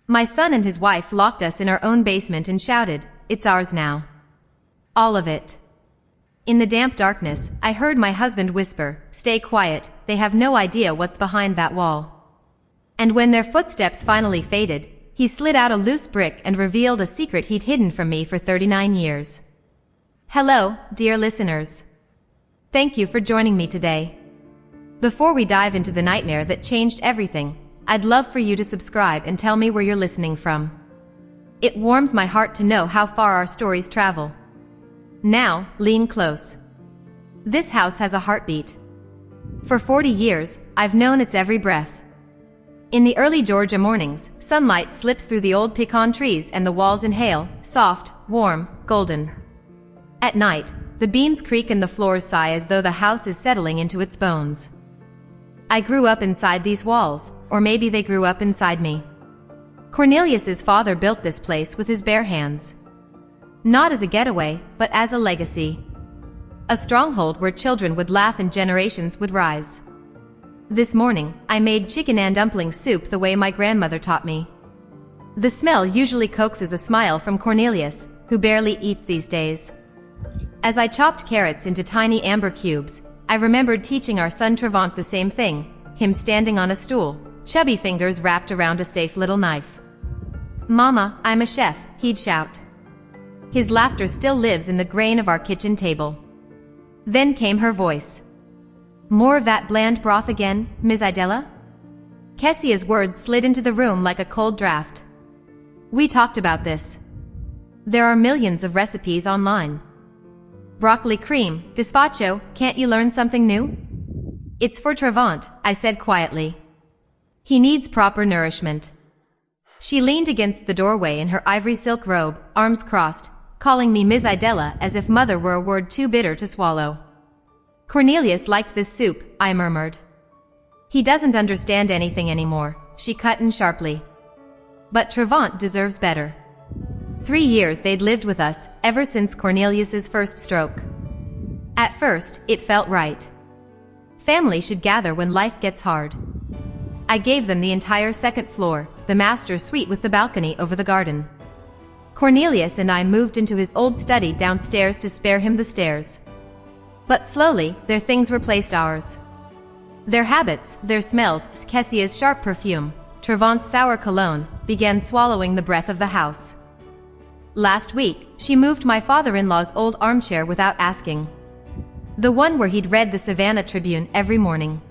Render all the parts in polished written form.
My son and his wife locked us in our own basement and shouted, "It's ours now." All of it. In the damp darkness, I heard my husband whisper, "Stay quiet, they have no idea what's behind that wall." And when their footsteps finally faded, he slid out a loose brick and revealed a secret he'd hidden from me for 39 years. Hello, dear listeners. Thank you for joining me today. Before we dive into the nightmare that changed everything, I'd love for you to subscribe and tell me where you're listening from. It warms my heart to know how far our stories travel. Now, lean close. This house has a heartbeat. For 40 years, I've known its every breath. In the early Georgia mornings, sunlight slips through the old pecan trees and the walls inhale, soft, warm, golden. At night, the beams creak and the floors sigh as though the house is settling into its bones. I grew up inside these walls, or maybe they grew up inside me. Cornelius's father built this place with his bare hands. Not as a getaway, but as a legacy. A stronghold where children would laugh and generations would rise. This morning, I made chicken and dumpling soup the way my grandmother taught me. The smell usually coaxes a smile from Cornelius, who barely eats these days. As I chopped carrots into tiny amber cubes, I remembered teaching our son Trevant the same thing, him standing on a stool, chubby fingers wrapped around a safe little knife. "Mama, I'm a chef," he'd shout. His laughter still lives in the grain of our kitchen table. Then came her voice. "More of that bland broth again, Ms. Idella?" Kessia's words slid into the room like a cold draft. "We talked about this. There are millions of recipes online. Broccoli cream, gazpacho, can't you learn something new?" "It's for Trevant," I said quietly. "He needs proper nourishment." She leaned against the doorway in her ivory silk robe, arms crossed, calling me Ms. Idella as if mother were a word too bitter to swallow. "Cornelius liked this soup," I murmured. "He doesn't understand anything anymore," she cut in sharply. "But Trevant deserves better." 3 years they'd lived with us, ever since Cornelius's first stroke. At first, it felt right. Family should gather when life gets hard. I gave them the entire second floor, the master suite with the balcony over the garden. Cornelius and I moved into his old study downstairs to spare him the stairs. But slowly, their things replaced ours. Their habits, their smells, Kessia's sharp perfume, Trevant's sour cologne, began swallowing the breath of the house. Last week, she moved my father-in-law's old armchair without asking. The one where he'd read the Savannah Tribune every morning.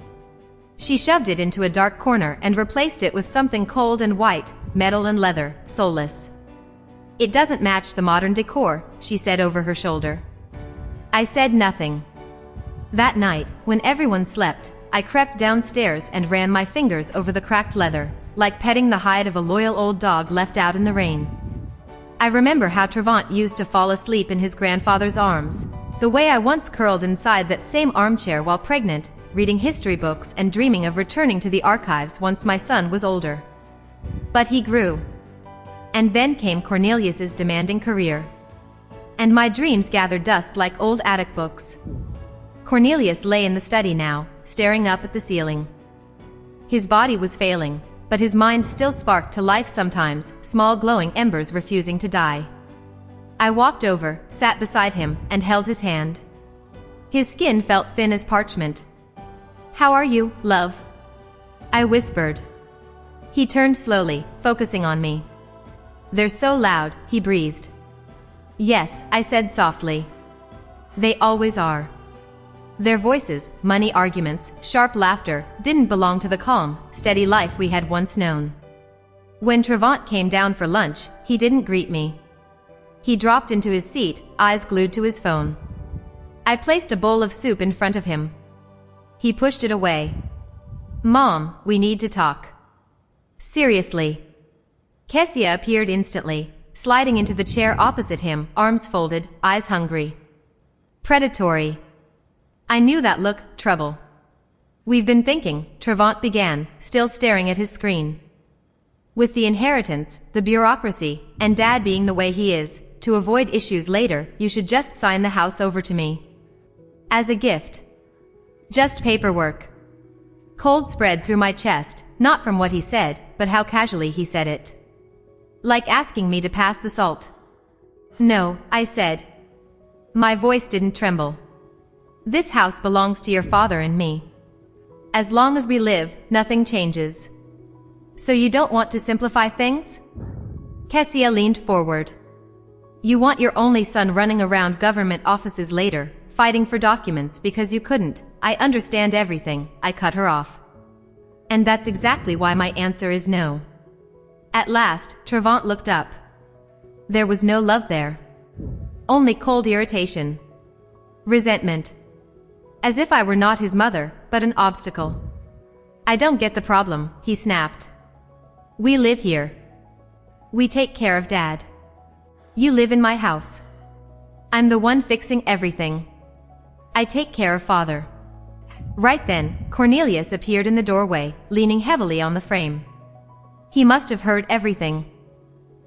She shoved it into a dark corner and replaced it with something cold and white, metal and leather, soulless. "It doesn't match the modern decor," she said over her shoulder. I said nothing. That night, when everyone slept, I crept downstairs and ran my fingers over the cracked leather, like petting the hide of a loyal old dog left out in the rain. I remember how Trevant used to fall asleep in his grandfather's arms, the way I once curled inside that same armchair while pregnant, reading history books and dreaming of returning to the archives once my son was older. But he grew. And then came Cornelius's demanding career. And my dreams gathered dust like old attic books. Cornelius lay in the study now, staring up at the ceiling. His body was failing, but his mind still sparked to life sometimes, small glowing embers refusing to die. I walked over, sat beside him, and held his hand. His skin felt thin as parchment. "How are you, love?" I whispered. He turned slowly, focusing on me. "They're so loud," he breathed. "Yes," I said softly. "They always are." Their voices, money arguments, sharp laughter, didn't belong to the calm, steady life we had once known. When Trevant came down for lunch, he didn't greet me. He dropped into his seat, eyes glued to his phone. I placed a bowl of soup in front of him. He pushed it away. "Mom, we need to talk." "Seriously?" Kessia appeared instantly, sliding into the chair opposite him, arms folded, eyes hungry. Predatory. I knew that look, trouble. "We've been thinking," Trevant began, still staring at his screen. "With the inheritance, the bureaucracy, and Dad being the way he is, to avoid issues later, you should just sign the house over to me. As a gift. Just paperwork." Cold spread through my chest, not from what he said, but how casually he said it. Like asking me to pass the salt. No, I said. My voice didn't tremble. This house belongs to your father and me. As long as we live, nothing changes. So you don't want to simplify things? Kessia leaned forward. You want your only son running around government offices later, fighting for documents because you couldn't. I understand everything, I cut her off. And that's exactly why my answer is no. At last, Trevant looked up. There was no love there. Only cold irritation. Resentment. As if I were not his mother, but an obstacle. I don't get the problem, he snapped. We live here. We take care of Dad. You live in my house. I'm the one fixing everything. I take care of Father. Right then, Cornelius appeared in the doorway, leaning heavily on the frame. He must have heard everything.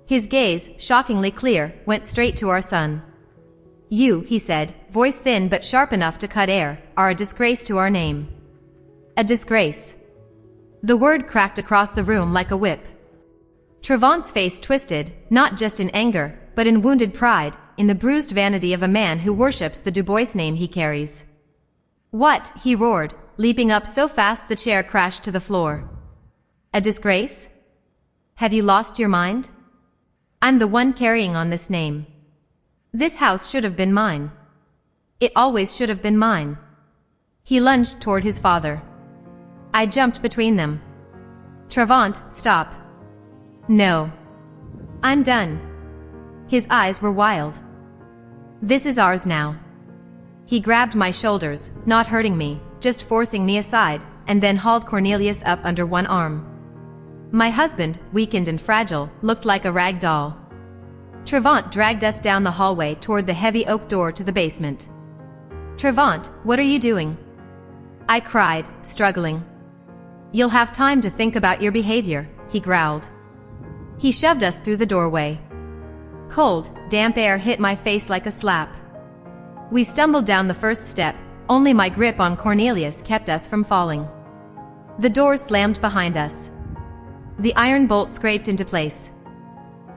His gaze, shockingly clear, went straight to our son. You, he said, voice thin but sharp enough to cut air, are a disgrace to our name. A disgrace. The word cracked across the room like a whip. Trevant's face twisted, not just in anger, but in wounded pride, in the bruised vanity of a man who worships the Dubois name he carries. What? He roared, leaping up so fast the chair crashed to the floor. A disgrace? Have you lost your mind? I'm the one carrying on this name. This house should have been mine. It always should have been mine. He lunged toward his father. I jumped between them. Trevant, stop. No. I'm done. His eyes were wild. This is ours now. He grabbed my shoulders, not hurting me, just forcing me aside, and then hauled Cornelius up under one arm. My husband, weakened and fragile, looked like a rag doll. Trevant dragged us down the hallway toward the heavy oak door to the basement. Trevant, what are you doing? I cried, struggling. You'll have time to think about your behavior, he growled. He shoved us through the doorway. Cold, damp air hit my face like a slap. We stumbled down the first step, only my grip on Cornelius kept us from falling. The door slammed behind us. The iron bolt scraped into place.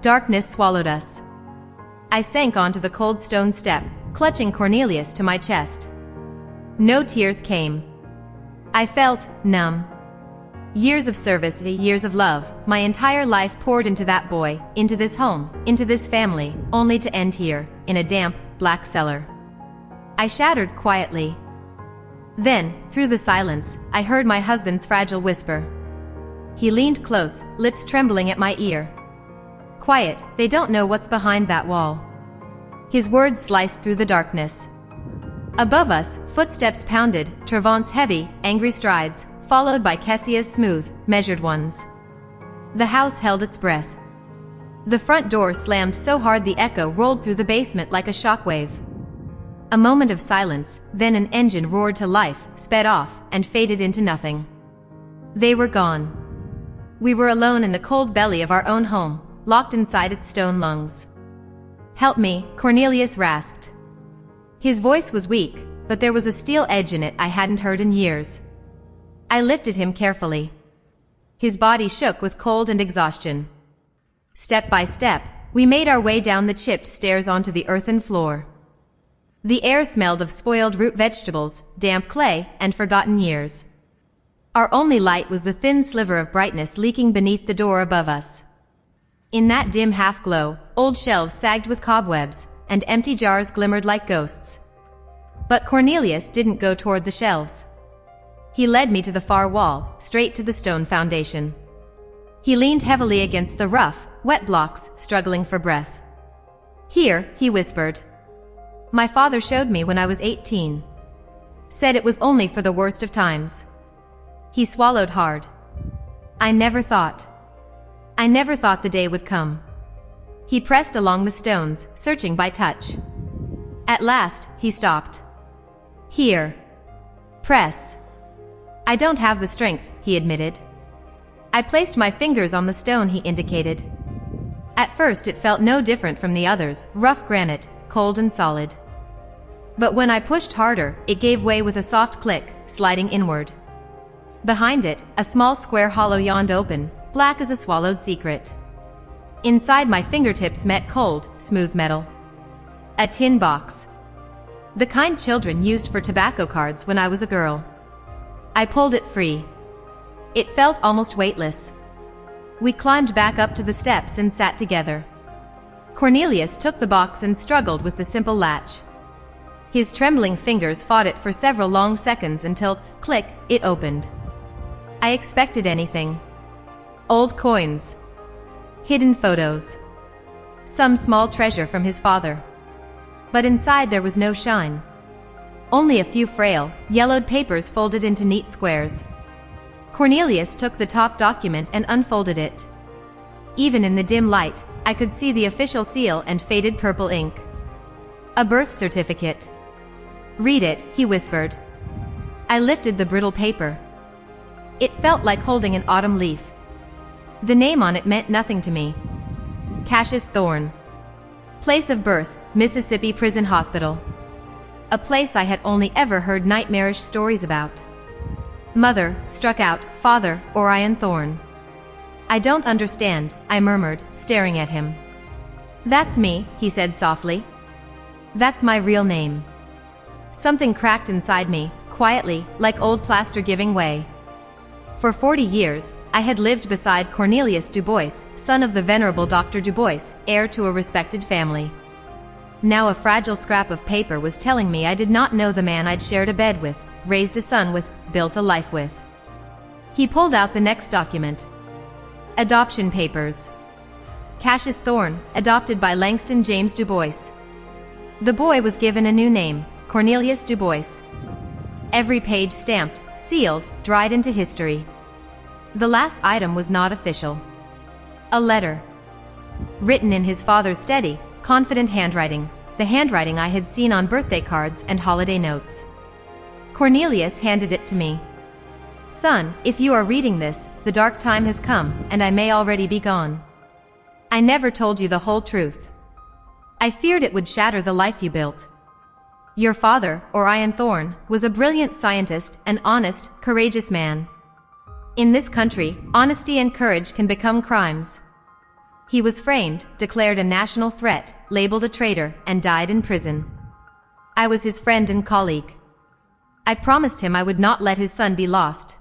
Darkness swallowed us. I sank onto the cold stone step, clutching Cornelius to my chest. No tears came. I felt numb. Years of service, years of love, my entire life poured into that boy, into this home, into this family, only to end here, in a damp, black cellar. I shattered quietly. Then, through the silence, I heard my husband's fragile whisper. He leaned close, lips trembling at my ear. Quiet, they don't know what's behind that wall. His words sliced through the darkness. Above us, footsteps pounded, Trevant's heavy, angry strides, followed by Kessia's smooth, measured ones. The house held its breath. The front door slammed so hard the echo rolled through the basement like a shockwave. A moment of silence, then an engine roared to life, sped off, and faded into nothing. They were gone. We were alone in the cold belly of our own home, locked inside its stone lungs. Help me, Cornelius rasped. His voice was weak, but there was a steel edge in it I hadn't heard in years. I lifted him carefully. His body shook with cold and exhaustion. Step by step, we made our way down the chipped stairs onto the earthen floor. The air smelled of spoiled root vegetables, damp clay, and forgotten years. Our only light was the thin sliver of brightness leaking beneath the door above us. In that dim half-glow, old shelves sagged with cobwebs, and empty jars glimmered like ghosts. But Cornelius didn't go toward the shelves. He led me to the far wall, straight to the stone foundation. He leaned heavily against the rough, wet blocks, struggling for breath. Here, he whispered. My father showed me when I was 18. Said it was only for the worst of times. He swallowed hard. I never thought the day would come. He pressed along the stones, searching by touch. At last, he stopped. Here. Press. I don't have the strength, he admitted. I placed my fingers on the stone he indicated. At first it felt no different from the others, rough granite, cold and solid. But when I pushed harder, it gave way with a soft click, sliding inward. Behind it, a small square hollow yawned open, black as a swallowed secret. Inside my fingertips met cold, smooth metal. A tin box. The kind children used for tobacco cards when I was a girl. I pulled it free. It felt almost weightless. We climbed back up to the steps and sat together. Cornelius took the box and struggled with the simple latch. His trembling fingers fought it for several long seconds until, click, it opened. I expected anything. Old coins. Hidden photos. Some small treasure from his father. But inside there was no shine. Only a few frail, yellowed papers folded into neat squares. Cornelius took the top document and unfolded it. Even in the dim light, I could see the official seal and faded purple ink. A birth certificate. Read it, he whispered. I lifted the brittle paper. It felt like holding an autumn leaf. The name on it meant nothing to me. Cassius Thorne. Place of birth, Mississippi Prison Hospital. A place I had only ever heard nightmarish stories about. Mother, struck out, father, Orion Thorne. I don't understand, I murmured, staring at him. That's me, he said softly. That's my real name. Something cracked inside me, quietly, like old plaster giving way. For 40 years, I had lived beside Cornelius Dubois, son of the venerable Dr. Dubois, heir to a respected family. Now a fragile scrap of paper was telling me I did not know the man I'd shared a bed with, raised a son with, built a life with. He pulled out the next document. Adoption papers. Cassius Thorne, adopted by Langston James Dubois. The boy was given a new name, Cornelius Dubois. Every page stamped, sealed, dried into history. The last item was not official. A letter. Written in his father's steady, confident handwriting, the handwriting I had seen on birthday cards and holiday notes. Cornelius handed it to me. Son, if you are reading this, the dark time has come, and I may already be gone. I never told you the whole truth. I feared it would shatter the life you built. Your father, Orion Thorne, was a brilliant scientist, an honest, courageous man. In this country, honesty and courage can become crimes. He was framed, declared a national threat, labeled a traitor, and died in prison. I was his friend and colleague. I promised him I would not let his son be lost.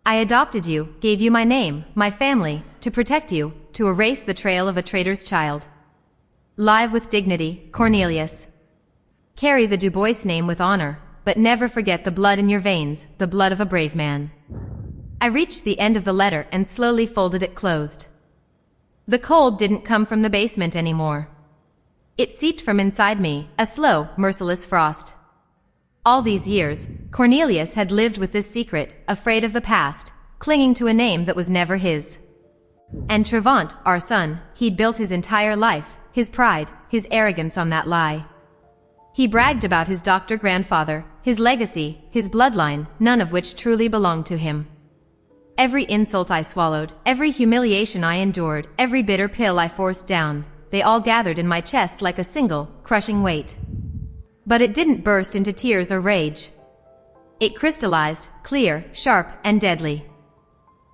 I adopted you, gave you my name, my family, to protect you, to erase the trail of a traitor's child. Live with dignity, Cornelius. Carry the Dubois name with honor, but never forget the blood in your veins, the blood of a brave man. I reached the end of the letter and slowly folded it closed. The cold didn't come from the basement anymore. It seeped from inside me, a slow, merciless frost. All these years, Cornelius had lived with this secret, afraid of the past, clinging to a name that was never his. And Trevant, our son, he'd built his entire life, his pride, his arrogance on that lie. He bragged about his doctor grandfather, his legacy, his bloodline, none of which truly belonged to him. Every insult I swallowed, every humiliation I endured, every bitter pill I forced down, they all gathered in my chest like a single, crushing weight. But it didn't burst into tears or rage. It crystallized, clear, sharp, and deadly.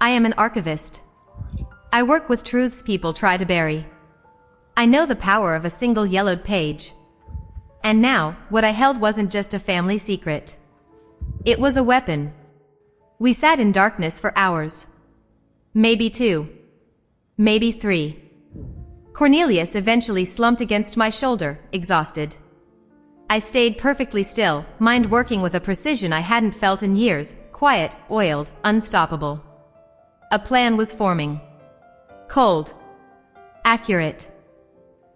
I am an archivist. I work with truths people try to bury. I know the power of a single yellowed page. And now, what I held wasn't just a family secret. It was a weapon. We sat in darkness for hours. Maybe 2. Maybe 3. Cornelius eventually slumped against my shoulder, exhausted. I stayed perfectly still, mind working with a precision I hadn't felt in years, quiet, oiled, unstoppable. A plan was forming. Cold. Accurate.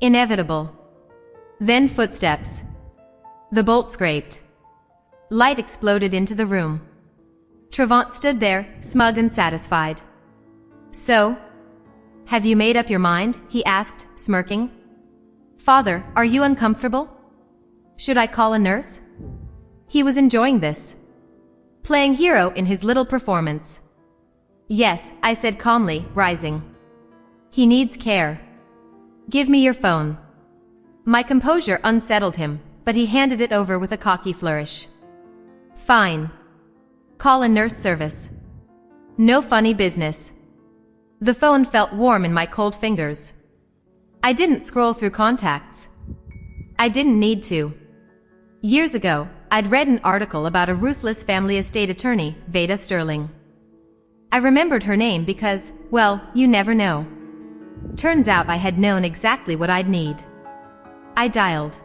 Inevitable. Then footsteps. The bolt scraped. Light exploded into the room. Trevant stood there, smug and satisfied. So? Have you made up your mind? He asked, smirking. Father, are you uncomfortable? Should I call a nurse? He was enjoying this. Playing hero in his little performance. Yes, I said calmly, rising. He needs care. Give me your phone. My composure unsettled him, but he handed it over with a cocky flourish. Fine. Call a nurse service. No funny business. The phone felt warm in my cold fingers. I didn't scroll through contacts. I didn't need to. Years ago, I'd read an article about a ruthless family estate attorney, Veda Sterling. I remembered her name because, well, you never know. Turns out I had known exactly what I'd need. I dialed.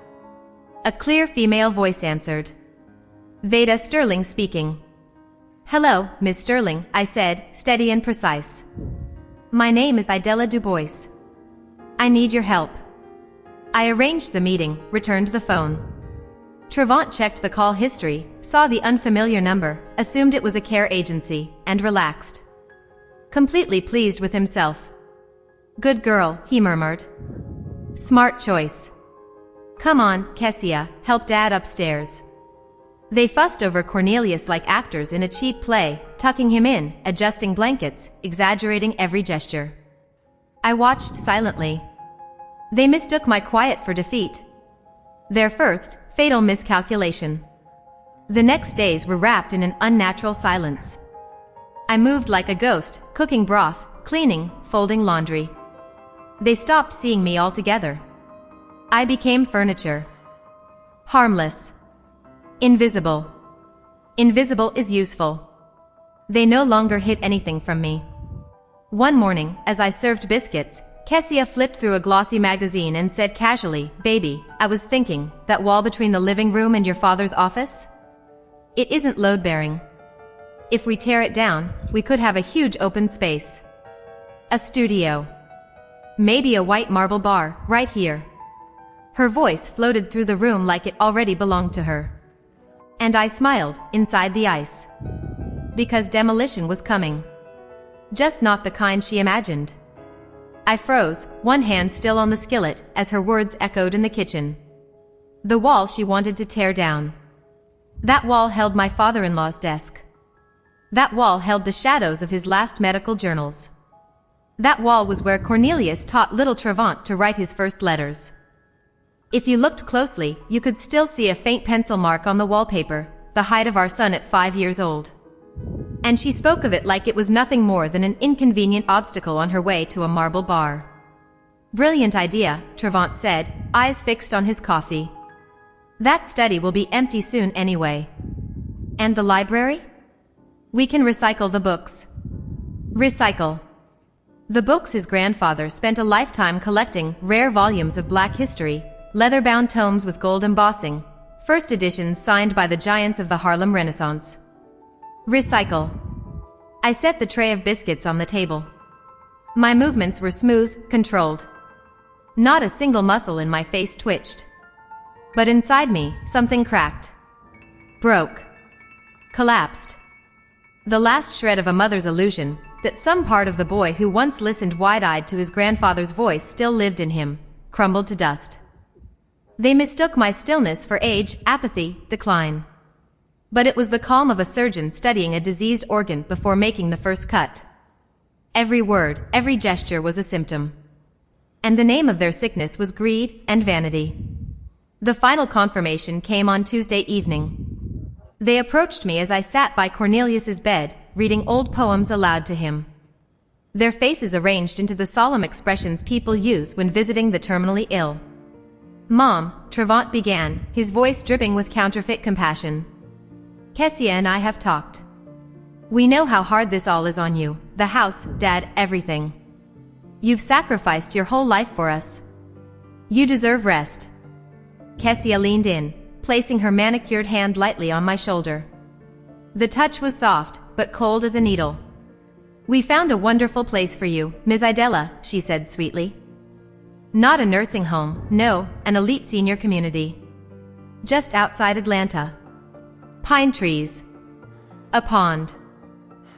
A clear female voice answered. Veda Sterling speaking. Hello, Miss Sterling, I said, steady and precise. My name is Idella Dubois. I need your help. I arranged the meeting, returned the phone. Trevant checked the call history, saw the unfamiliar number, assumed it was a care agency, and relaxed. Completely pleased with himself. Good girl, he murmured. Smart choice. Come on, Kessia, help Dad upstairs. They fussed over Cornelius like actors in a cheap play, tucking him in, adjusting blankets, exaggerating every gesture. I watched silently. They mistook my quiet for defeat. Their first, fatal miscalculation. The next days were wrapped in an unnatural silence. I moved like a ghost, cooking broth, cleaning, folding laundry. They stopped seeing me altogether. I became furniture. Harmless. Invisible. Invisible is useful. They no longer hid anything from me. One morning, as I served biscuits, Kessia flipped through a glossy magazine and said casually, Baby, I was thinking, that wall between the living room and your father's office? It isn't load-bearing. If we tear it down, we could have a huge open space. A studio. Maybe a white marble bar, right here. Her voice floated through the room like it already belonged to her. And I smiled, inside the ice. Because demolition was coming. Just not the kind she imagined. I froze, one hand still on the skillet, as her words echoed in the kitchen. The wall she wanted to tear down. That wall held my father-in-law's desk. That wall held the shadows of his last medical journals. That wall was where Cornelius taught little Trevant to write his first letters. If you looked closely, you could still see a faint pencil mark on the wallpaper, the height of our son at 5 years old. And she spoke of it like it was nothing more than an inconvenient obstacle on her way to a marble bar. Brilliant idea, Trevant said, eyes fixed on his coffee. That study will be empty soon anyway. And the library? We can recycle the books. Recycle. The books his grandfather spent a lifetime collecting, rare volumes of Black history, leather-bound tomes with gold embossing, first editions signed by the giants of the Harlem Renaissance. Recycle. I set the tray of biscuits on the table. My movements were smooth, controlled. Not a single muscle in my face twitched. But inside me, something cracked. Broke. Collapsed. The last shred of a mother's illusion, that some part of the boy who once listened wide-eyed to his grandfather's voice still lived in him, crumbled to dust. They mistook my stillness for age, apathy, decline. But it was the calm of a surgeon studying a diseased organ before making the first cut. Every word, every gesture was a symptom. And the name of their sickness was greed and vanity. The final confirmation came on Tuesday evening. They approached me as I sat by Cornelius's bed, reading old poems aloud to him. Their faces arranged into the solemn expressions people use when visiting the terminally ill. Mom, Trevant began, his voice dripping with counterfeit compassion. Kessia and I have talked. We know how hard this all is on you, the house, Dad, everything. You've sacrificed your whole life for us. You deserve rest. Kessia leaned in, placing her manicured hand lightly on my shoulder. The touch was soft, but cold as a needle. We found a wonderful place for you, Ms. Idella, she said sweetly. Not a nursing home, no, an elite senior community. Just outside Atlanta. Pine trees. A pond.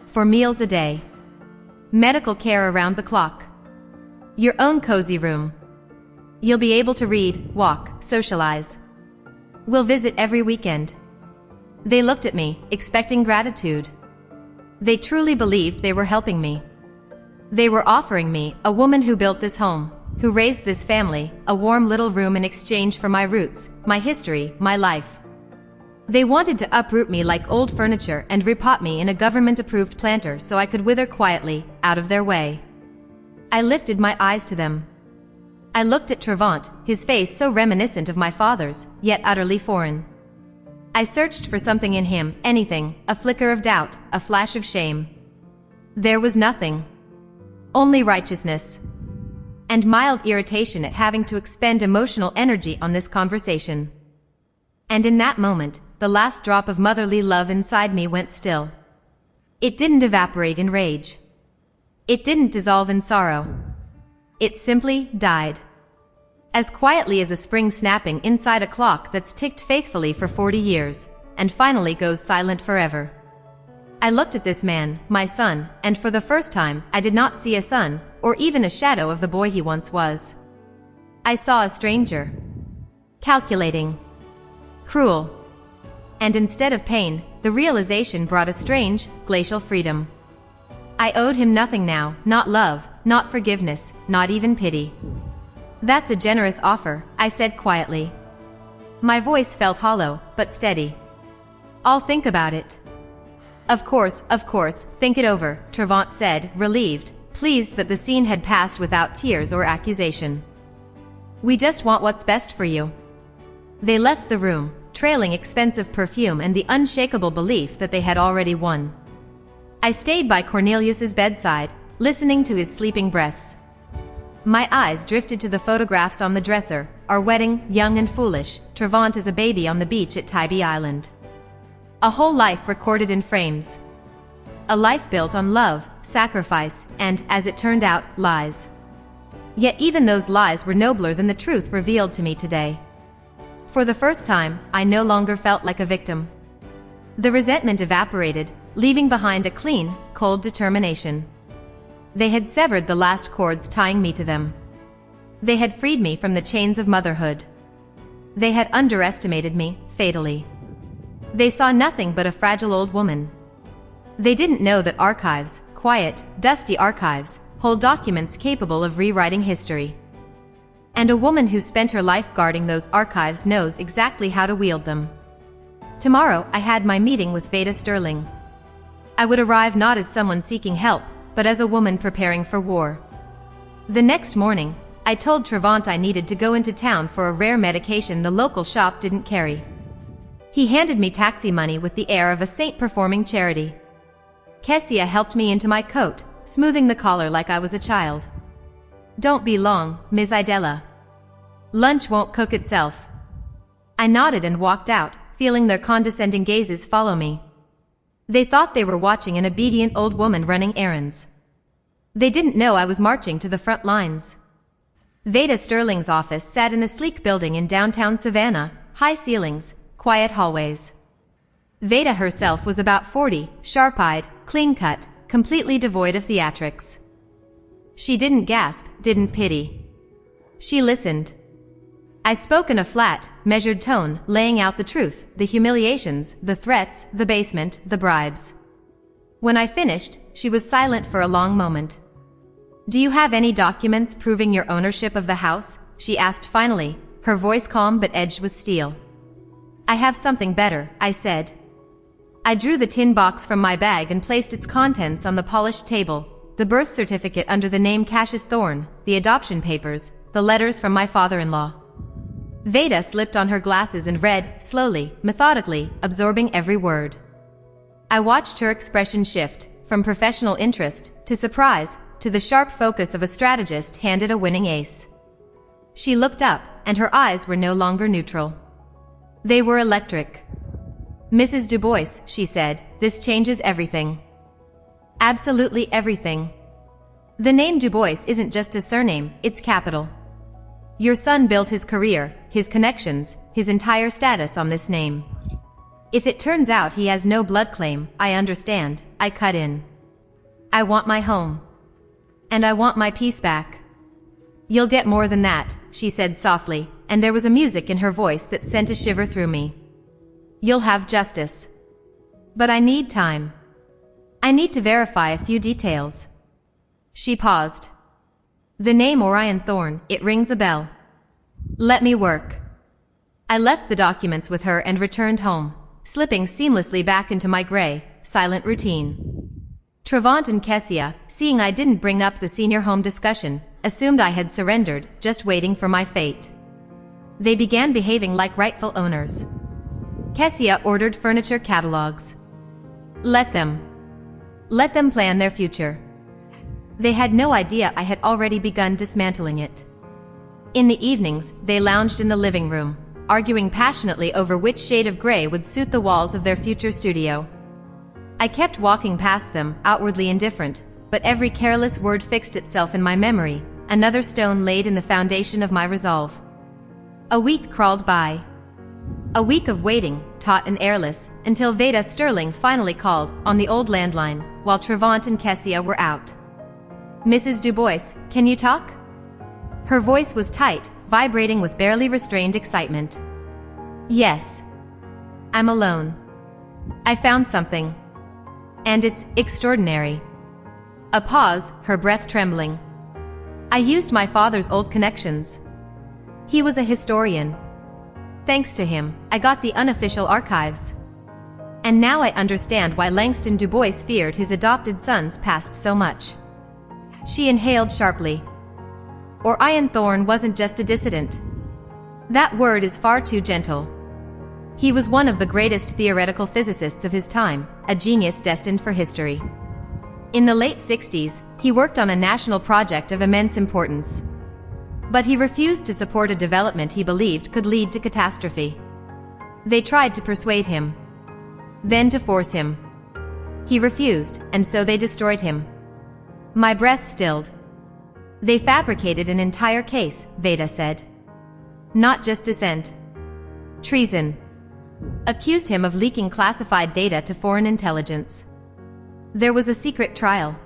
For meals a day. Medical care around the clock. Your own cozy room. You'll be able to read, walk, socialize. We'll visit every weekend. They looked at me, expecting gratitude. They truly believed they were helping me. They were offering me, a woman who built this home, who raised this family, a warm little room in exchange for my roots, my history, my life. They wanted to uproot me like old furniture and repot me in a government-approved planter so I could wither quietly, out of their way. I lifted my eyes to them. I looked at Trevant, his face so reminiscent of my father's, yet utterly foreign. I searched for something in him, anything, a flicker of doubt, a flash of shame. There was nothing. Only righteousness. And mild irritation at having to expend emotional energy on this conversation. And in that moment, the last drop of motherly love inside me went still. It didn't evaporate in rage. It didn't dissolve in sorrow. It simply died. As quietly as a spring snapping inside a clock that's ticked faithfully for 40 years, and finally goes silent forever. I looked at this man, my son, and for the first time, I did not see a son, or even a shadow of the boy he once was. I saw a stranger. Calculating. Cruel. And instead of pain, the realization brought a strange, glacial freedom. I owed him nothing now, not love, not forgiveness, not even pity. That's a generous offer, I said quietly. My voice felt hollow, but steady. I'll think about it. Of course, think it over, Trevant said, relieved, pleased that the scene had passed without tears or accusation. We just want what's best for you. They left the room, trailing expensive perfume and the unshakable belief that they had already won. I stayed by Cornelius's bedside, listening to his sleeping breaths. My eyes drifted to the photographs on the dresser, our wedding, young and foolish, Trevant as a baby on the beach at Tybee Island. A whole life recorded in frames. A life built on love, sacrifice, and, as it turned out, lies. Yet even those lies were nobler than the truth revealed to me today. For the first time, I no longer felt like a victim. The resentment evaporated, leaving behind a clean, cold determination. They had severed the last cords tying me to them. They had freed me from the chains of motherhood. They had underestimated me, fatally. They saw nothing but a fragile old woman. They didn't know that archives, quiet, dusty archives, hold documents capable of rewriting history. And a woman who spent her life guarding those archives knows exactly how to wield them. Tomorrow I had my meeting with Veda Sterling. I would arrive not as someone seeking help, but as a woman preparing for war. The next morning, I told Trevant I needed to go into town for a rare medication the local shop didn't carry. He handed me taxi money with the air of a saint performing charity. Kessia helped me into my coat, smoothing the collar like I was a child. Don't be long, Ms. Idella. Lunch won't cook itself. I nodded and walked out, feeling their condescending gazes follow me. They thought they were watching an obedient old woman running errands. They didn't know I was marching to the front lines. Veda Sterling's office sat in a sleek building in downtown Savannah, high ceilings, quiet hallways. Veda herself was about 40, sharp-eyed, clean-cut, completely devoid of theatrics. She didn't gasp, didn't pity. She listened. I spoke in a flat, measured tone, laying out the truth, the humiliations, the threats, the basement, the bribes. When I finished, she was silent for a long moment. Do you have any documents proving your ownership of the house? She asked finally, her voice calm but edged with steel. I have something better, I said. I drew the tin box from my bag and placed its contents on the polished table, the birth certificate under the name Cassius Thorne, the adoption papers, the letters from my father-in-law. Veda slipped on her glasses and read, slowly, methodically, absorbing every word. I watched her expression shift, from professional interest, to surprise, to the sharp focus of a strategist handed a winning ace. She looked up, and her eyes were no longer neutral. They were electric. Mrs. Du Bois, she said, this changes everything. Absolutely everything. The name Du Bois isn't just a surname, it's capital. Your son built his career, his connections, his entire status on this name. If it turns out he has no blood claim, I understand, I cut in. I want my home. And I want my peace back. You'll get more than that, she said softly, and there was a music in her voice that sent a shiver through me. You'll have justice. But I need time. I need to verify a few details. She paused. The name Orion Thorne, it rings a bell. Let me work. I left the documents with her and returned home, slipping seamlessly back into my gray, silent routine. Trevant and Kessia, seeing I didn't bring up the senior home discussion, assumed I had surrendered, just waiting for my fate. They began behaving like rightful owners. Kessia ordered furniture catalogs. Let them plan their future. They had no idea I had already begun dismantling it. In the evenings, they lounged in the living room, arguing passionately over which shade of gray would suit the walls of their future studio. I kept walking past them, outwardly indifferent, but every careless word fixed itself in my memory, another stone laid in the foundation of my resolve. A week crawled by. A week of waiting, taut and airless, until Veda Sterling finally called, on the old landline, while Trevant and Kessia were out. "Mrs. Dubois, can you talk?" Her voice was tight, vibrating with barely restrained excitement. "Yes. I'm alone. I found something. And it's extraordinary." A pause, her breath trembling. "I used my father's old connections. He was a historian. Thanks to him, I got the unofficial archives. And now I understand why Langston Dubois feared his adopted son's past so much." She inhaled sharply. Orion Thorne wasn't just a dissident. That word is far too gentle. He was one of the greatest theoretical physicists of his time, a genius destined for history. In the late 60s, he worked on a national project of immense importance. But he refused to support a development he believed could lead to catastrophe. They tried to persuade him. Then to force him. He refused, and so they destroyed him. My breath stilled. "They fabricated an entire case," Veda said. "Not just dissent. Treason. Accused him of leaking classified data to foreign intelligence. There was a secret trial.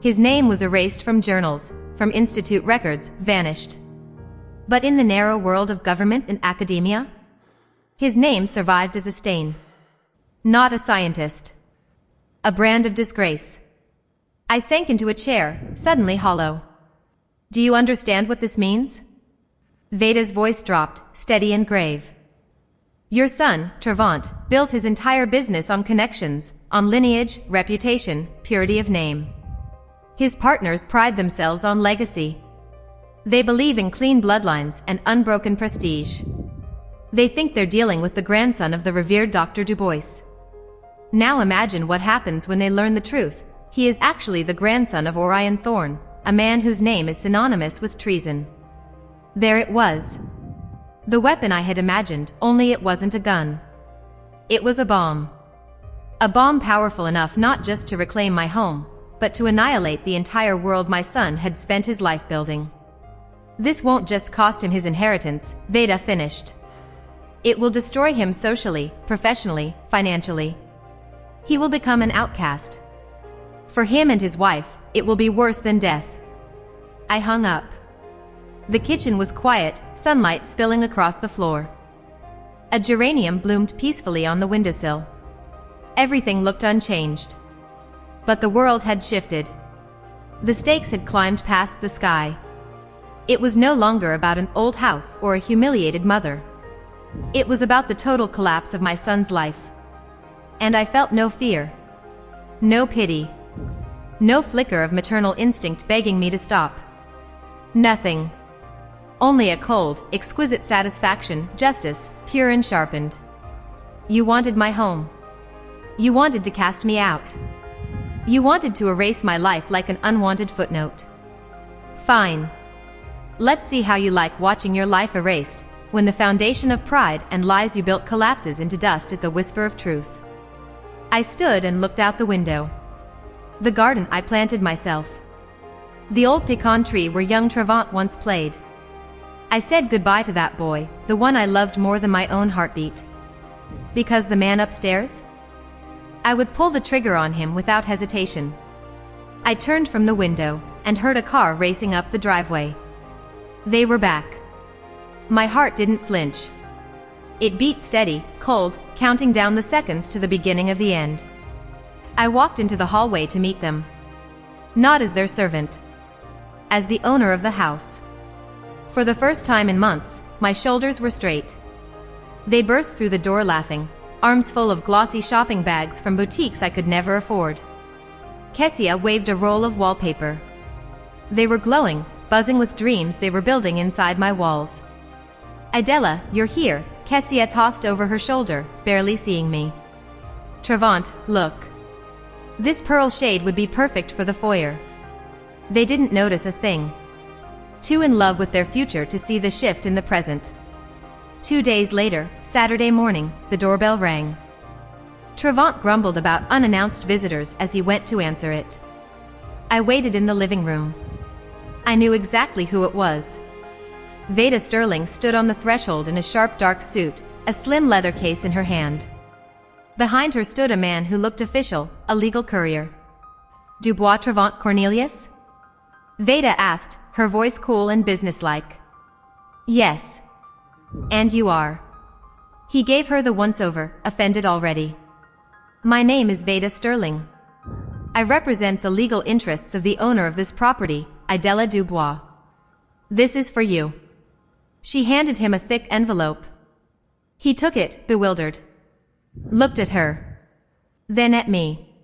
His name was erased from journals, from institute records, vanished. But in the narrow world of government and academia, his name survived as a stain. Not a scientist. A brand of disgrace." I sank into a chair, suddenly hollow. "Do you understand what this means?" Veda's voice dropped, steady and grave. "Your son, Trevant, built his entire business on connections, on lineage, reputation, purity of name. His partners pride themselves on legacy. They believe in clean bloodlines and unbroken prestige. They think they're dealing with the grandson of the revered Dr. Dubois. Now imagine what happens when they learn the truth. He is actually the grandson of Orion Thorne, a man whose name is synonymous with treason." There it was. The weapon I had imagined, only it wasn't a gun. It was a bomb. A bomb powerful enough not just to reclaim my home, but to annihilate the entire world my son had spent his life building. "This won't just cost him his inheritance," Veda finished. "It will destroy him socially, professionally, financially. He will become an outcast. For him and his wife, it will be worse than death." I hung up. The kitchen was quiet, sunlight spilling across the floor. A geranium bloomed peacefully on the windowsill. Everything looked unchanged. But the world had shifted. The stakes had climbed past the sky. It was no longer about an old house or a humiliated mother. It was about the total collapse of my son's life. And I felt no fear. No pity. No flicker of maternal instinct begging me to stop. Nothing. Only a cold, exquisite satisfaction, justice, pure and sharpened. "You wanted my home. You wanted to cast me out. You wanted to erase my life like an unwanted footnote. Fine. Let's see how you like watching your life erased, when the foundation of pride and lies you built collapses into dust at the whisper of truth." I stood and looked out the window. The garden I planted myself. The old pecan tree where young Trevant once played. I said goodbye to that boy, the one I loved more than my own heartbeat. Because the man upstairs? I would pull the trigger on him without hesitation. I turned from the window and heard a car racing up the driveway. They were back. My heart didn't flinch. It beat steady, cold, counting down the seconds to the beginning of the end. I walked into the hallway to meet them. Not as their servant. As the owner of the house. For the first time in months, my shoulders were straight. They burst through the door laughing, arms full of glossy shopping bags from boutiques I could never afford. Kessia waved a roll of wallpaper. They were glowing, buzzing with dreams they were building inside my walls. Idella, you're here, Kessia tossed over her shoulder, barely seeing me. Trevant, look. This pearl shade would be perfect for the foyer. They didn't notice a thing. Too in love with their future to see the shift in the present. 2 days later, Saturday morning, the doorbell rang. Trevant grumbled about unannounced visitors as he went to answer it. I waited in the living room. I knew exactly who it was. Veda Sterling stood on the threshold in a sharp dark suit, a slim leather case in her hand. Behind her stood a man who looked official, a legal courier. Dubois Trevant Cornelius? Veda asked, her voice cool and businesslike. Yes. And you are? He gave her the once-over, offended already. My name is Veda Sterling. I represent the legal interests of the owner of this property, Idella Dubois. This is for you. She handed him a thick envelope. He took it, bewildered. Looked at her. Then at me.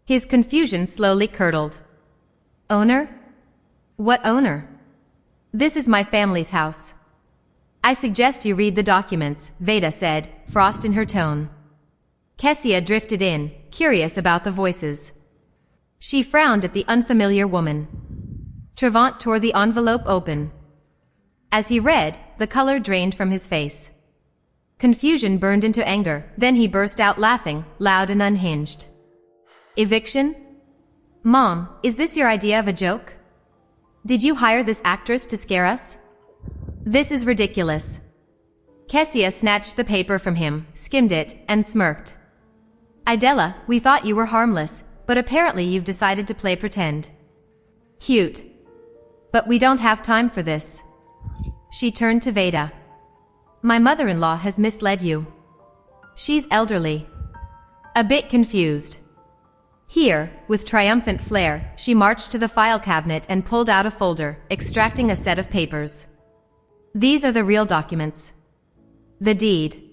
His confusion slowly curdled. Owner? What owner? This is my family's house. I suggest you read the documents, Veda said, frost in her tone. Kessia drifted in, curious about the voices. She frowned at the unfamiliar woman. Trevant tore the envelope open. As he read, the color drained from his face. Confusion burned into anger, then he burst out laughing, loud and unhinged. Eviction? Mom, is this your idea of a joke? Did you hire this actress to scare us? This is ridiculous. Kessia snatched the paper from him, skimmed it, and smirked. Idella, we thought you were harmless, but apparently you've decided to play pretend. Cute. But we don't have time for this. She turned to Veda. My mother-in-law has misled you. She's elderly. A bit confused. Here, with triumphant flair, she marched to the file cabinet and pulled out a folder, extracting a set of papers. These are the real documents. The deed.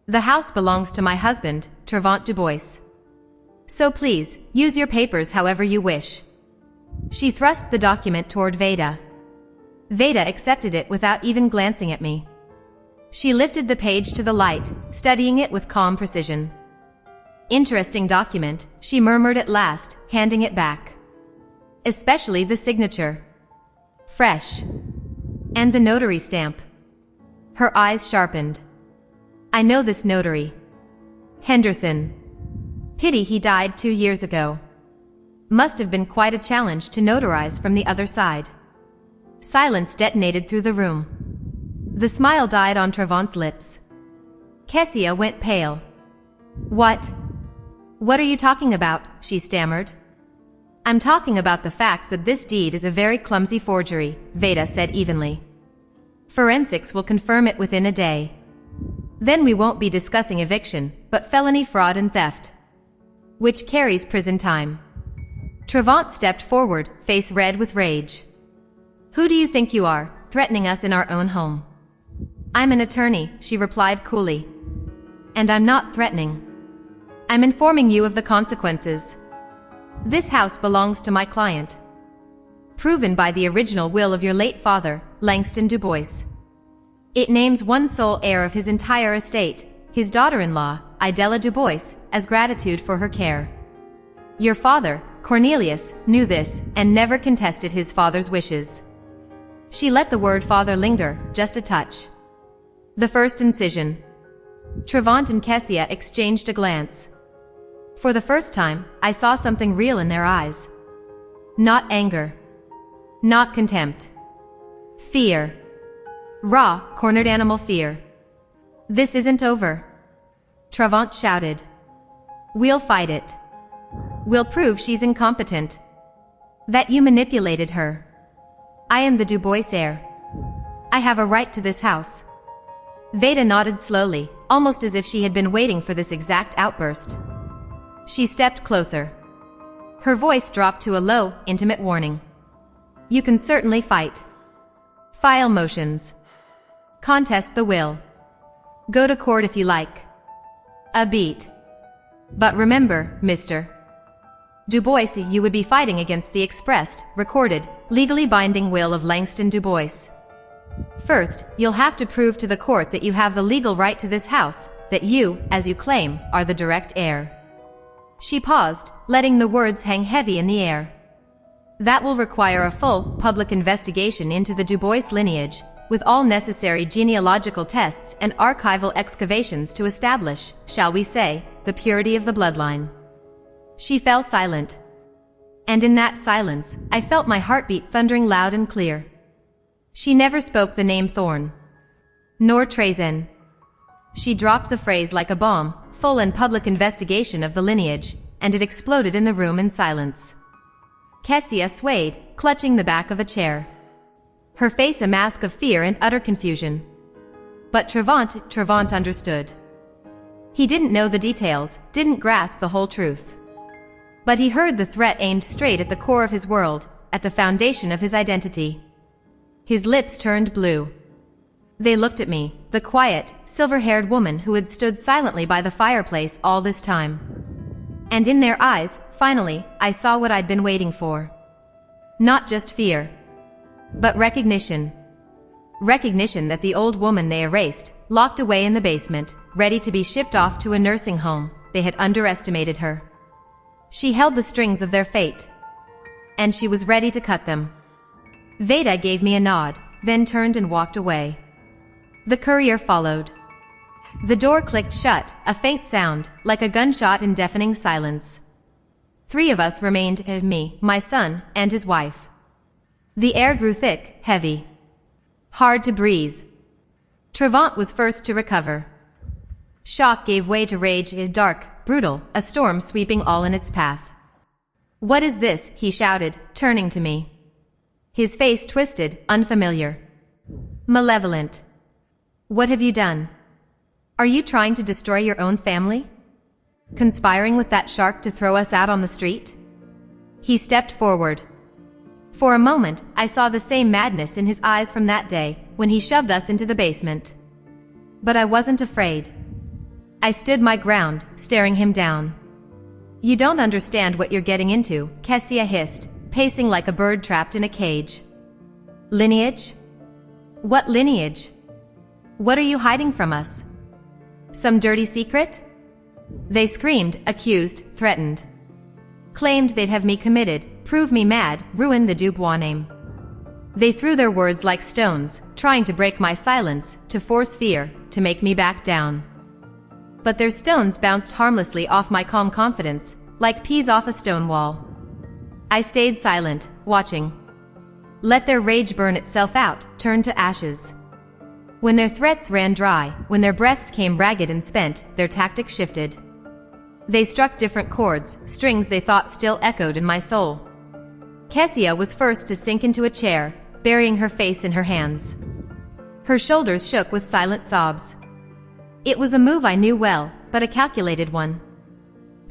The house belongs to my husband, Trevant Dubois. So please, use your papers however you wish. She thrust the document toward Veda. Veda accepted it without even glancing at me. She lifted the page to the light, studying it with calm precision. Interesting document, she murmured at last, handing it back. Especially the signature. Fresh. And the notary stamp. Her eyes sharpened. I know this notary. Henderson. Pity he died 2 years ago. Must have been quite a challenge to notarize from the other side. Silence detonated through the room. The smile died on Trevant's lips. Kessia went pale. What? What are you talking about? She stammered. I'm talking about the fact that this deed is a very clumsy forgery, Veda said evenly. Forensics will confirm it within a day. Then we won't be discussing eviction, but felony fraud and theft. Which carries prison time. Trevant stepped forward, face red with rage. Who do you think you are, threatening us in our own home? I'm an attorney, she replied coolly. And I'm not threatening. I'm informing you of the consequences. This house belongs to my client. Proven by the original will of your late father, Langston Dubois. It names one sole heir of his entire estate, his daughter-in-law, Idella Dubois, as gratitude for her care. Your father, Cornelius, knew this and never contested his father's wishes. She let the word father linger, just a touch. The first incision. Trevant and Kessia exchanged a glance. For the first time, I saw something real in their eyes. Not anger. Not contempt. Fear. Raw, cornered animal fear. This isn't over. Trevant shouted. We'll fight it. We'll prove she's incompetent. That you manipulated her. I am the Dubois heir. I have a right to this house. Veda nodded slowly, almost as if she had been waiting for this exact outburst. She stepped closer. Her voice dropped to a low, intimate warning. You can certainly fight. File motions. Contest the will. Go to court if you like. A beat. But remember, mister. Du Bois, you would be fighting against the expressed, recorded, legally binding will of Langston Du Bois. First, you'll have to prove to the court that you have the legal right to this house, that you, as you claim, are the direct heir. She paused, letting the words hang heavy in the air. That will require a full, public investigation into the Du Bois lineage, with all necessary genealogical tests and archival excavations to establish, shall we say, the purity of the bloodline. She fell silent. And in that silence, I felt my heartbeat thundering loud and clear. She never spoke the name Thorne. Nor Trezen. She dropped the phrase like a bomb, full and public investigation of the lineage, and it exploded in the room in silence. Kessia swayed, clutching the back of a chair. Her face a mask of fear and utter confusion. But Trevant understood. He didn't know the details, didn't grasp the whole truth. But he heard the threat aimed straight at the core of his world, at the foundation of his identity. His lips turned blue. They looked at me, the quiet, silver-haired woman who had stood silently by the fireplace all this time. And in their eyes, finally, I saw what I'd been waiting for. Not just fear, but recognition. Recognition that the old woman they erased, locked away in the basement, ready to be shipped off to a nursing home, they had underestimated her. She held the strings of their fate. And she was ready to cut them. Veda gave me a nod, then turned and walked away. The courier followed. The door clicked shut, a faint sound, like a gunshot in deafening silence. 3 of us remained, me, my son, and his wife. The air grew thick, heavy. Hard to breathe. Trevant was first to recover. Shock gave way to rage, dark, brutal, a storm sweeping all in its path. "What is this?" he shouted, turning to me. His face twisted, unfamiliar. Malevolent. "What have you done? Are you trying to destroy your own family? Conspiring with that shark to throw us out on the street?" He stepped forward. For a moment, I saw the same madness in his eyes from that day, when he shoved us into the basement. But I wasn't afraid. I stood my ground, staring him down. "You don't understand what you're getting into," Kessia hissed, pacing like a bird trapped in a cage. "Lineage? What lineage? What are you hiding from us? Some dirty secret?" They screamed, accused, threatened. Claimed they'd have me committed, prove me mad, ruin the Dubois name. They threw their words like stones, trying to break my silence, to force fear, to make me back down. But their stones bounced harmlessly off my calm confidence, like peas off a stone wall. I stayed silent, watching. Let their rage burn itself out, turn to ashes. When their threats ran dry, when their breaths came ragged and spent, their tactics shifted. They struck different chords, strings they thought still echoed in my soul. Kessia was first to sink into a chair, burying her face in her hands. Her shoulders shook with silent sobs. It was a move I knew well, but a calculated one.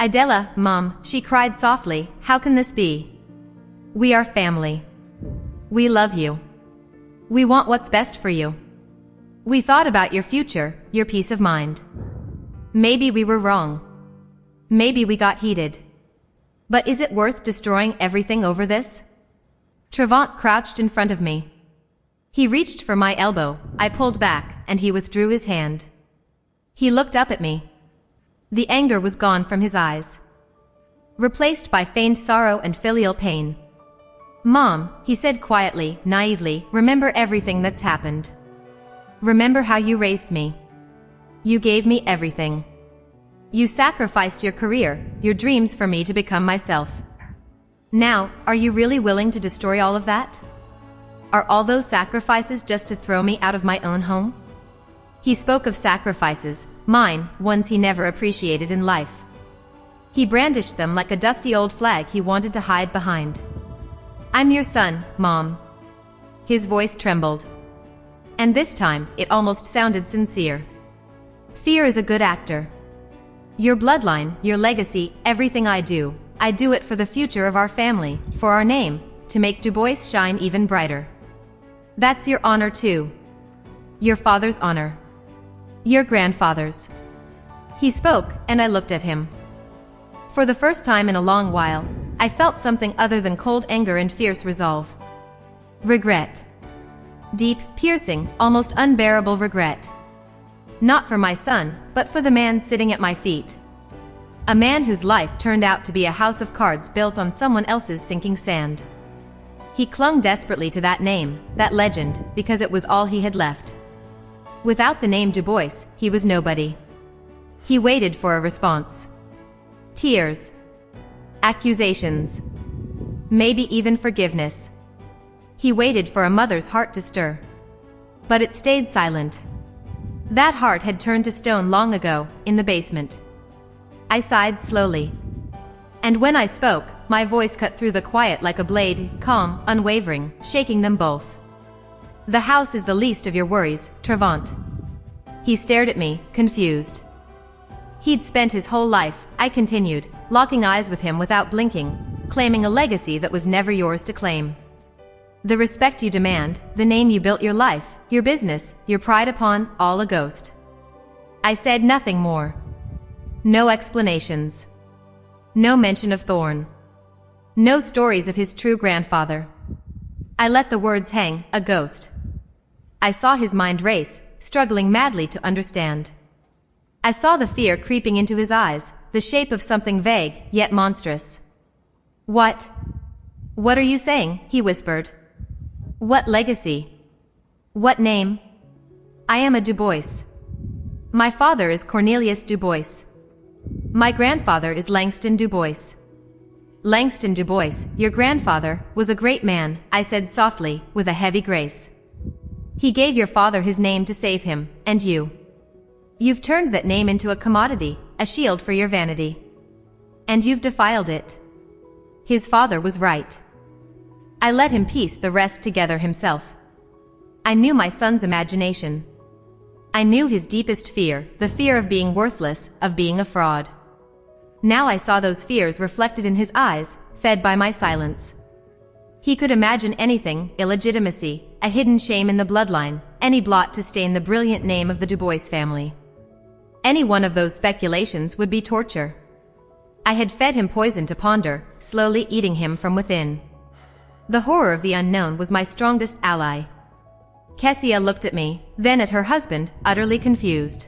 "Idella, Mom," she cried softly, "how can this be? We are family. We love you. We want what's best for you. We thought about your future, your peace of mind. Maybe we were wrong. Maybe we got heated. But is it worth destroying everything over this?" Trevant crouched in front of me. He reached for my elbow, I pulled back, and he withdrew his hand. He looked up at me. The anger was gone from his eyes, replaced by feigned sorrow and filial pain. "Mom," he said quietly, naively, "remember everything that's happened. Remember how you raised me. You gave me everything. You sacrificed your career, your dreams for me to become myself. Now, are you really willing to destroy all of that? Are all those sacrifices just to throw me out of my own home?" He spoke of sacrifices, mine, ones he never appreciated in life. He brandished them like a dusty old flag he wanted to hide behind. "I'm your son, Mom." His voice trembled. And this time, it almost sounded sincere. "Fear is a good actor. Your bloodline, your legacy, everything I do it for the future of our family, for our name, to make Du Bois shine even brighter. That's your honor too. Your father's honor. Your grandfather's." He spoke, and I looked at him. For the first time in a long while, I felt something other than cold anger and fierce resolve. Regret. Deep, piercing, almost unbearable regret. Not for my son, but for the man sitting at my feet. A man whose life turned out to be a house of cards built on someone else's sinking sand. He clung desperately to that name, that legend, because it was all he had left. Without the name Du Bois, he was nobody. He waited for a response. Tears. Accusations. Maybe even forgiveness. He waited for a mother's heart to stir. But it stayed silent. That heart had turned to stone long ago, in the basement. I sighed slowly. And when I spoke, my voice cut through the quiet like a blade, calm, unwavering, shaking them both. The house is the least of your worries, Trevant. He stared at me, confused. He'd spent his whole life, I continued, locking eyes with him without blinking, claiming a legacy that was never yours to claim. The respect you demand, the name you built your life, your business, your pride upon, all a ghost. I said nothing more. No explanations. No mention of Thorn. No stories of his true grandfather. I let the words hang, a ghost. I saw his mind race, struggling madly to understand. I saw the fear creeping into his eyes, the shape of something vague, yet monstrous. What? What are you saying? He whispered. What legacy? What name? I am a Du Bois. My father is Cornelius Du Bois. My grandfather is Langston Du Bois. Langston Du Bois, your grandfather, was a great man, I said softly, with a heavy grace. He gave your father his name to save him, and you. You've turned that name into a commodity, a shield for your vanity. And you've defiled it. His father was right. I let him piece the rest together himself. I knew my son's imagination. I knew his deepest fear, the fear of being worthless, of being a fraud. Now I saw those fears reflected in his eyes, fed by my silence. He could imagine anything, illegitimacy, a hidden shame in the bloodline, any blot to stain the brilliant name of the Du Bois family. Any one of those speculations would be torture. I had fed him poison to ponder, slowly eating him from within. The horror of the unknown was my strongest ally. Kessia looked at me, then at her husband, utterly confused.